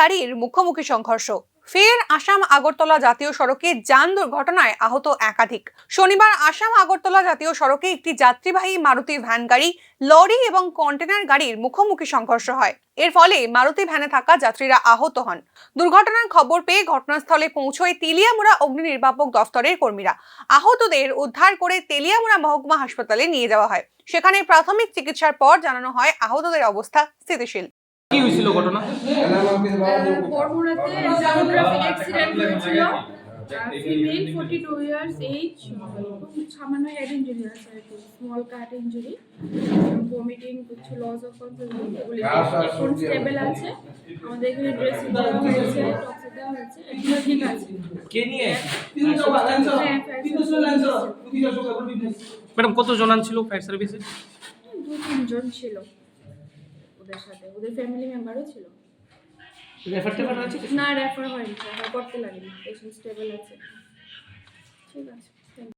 গাড়ির মুখোমুখি সংঘর্ষ। ফের আসাম আগরতলা জাতীয় সড়কে যান দুর্ঘটনায় আহত একাধিক। শনিবার আসাম আগরতলা জাতীয় সড়কে একটি যাত্রীবাহী মারুতি ভ্যান গাড়ি, লরি এবং কন্টেনার গাড়ির মুখোমুখি সংঘর্ষ হয়। এর ফলে মারুতি ভ্যানে থাকা যাত্রীরা আহত হন। দুর্ঘটনার খবর পেয়ে ঘটনাস্থলে পৌঁছয় তেলিয়ামুড়া অগ্নি নির্বাপক দফতরের কর্মীরা। আহতদের উদ্ধার করে তেলিয়ামুড়া মহকুমা হাসপাতালে নিয়ে যাওয়া হয়। সেখানে প্রাথমিক চিকিৎসার পর জানানো হয় আহতদের অবস্থা স্থিতিশীল। কি হয়েছিল ঘটনা? বড়মুড়াতে একটা ট্রাফিক অ্যাক্সিডেন্ট হয়েছিল। ফিমেল 42 ইয়ার্স এজ, সামান্য হেড ইঞ্জুরি আছে আর কি, স্মল কাট ইঞ্জুরি, ভমিটিং, কিছু লস অফ কনসিয়াসনেস, এগুলি এখন স্টেবল আছে। আমাদের এখানে ড্রেসিং দেওয়া হয়েছে, টক্সিক দেওয়া হয়েছে, এগুলো ঠিক আছে। কে নিয়ে? হ্যাঁ, ম্যাডাম কত জন ছিল ফায়ার সার্ভিসে? 2-3 জন ছিল ওদের সাথে, ওদের ফ্যামিলি মেম্বারও ছিল। রেফার টেফার আছে? না, রেফার হয়নি, রেফার করতে লাগেনি, পেশেন্ট স্টেবল আছে। ঠিক আছে।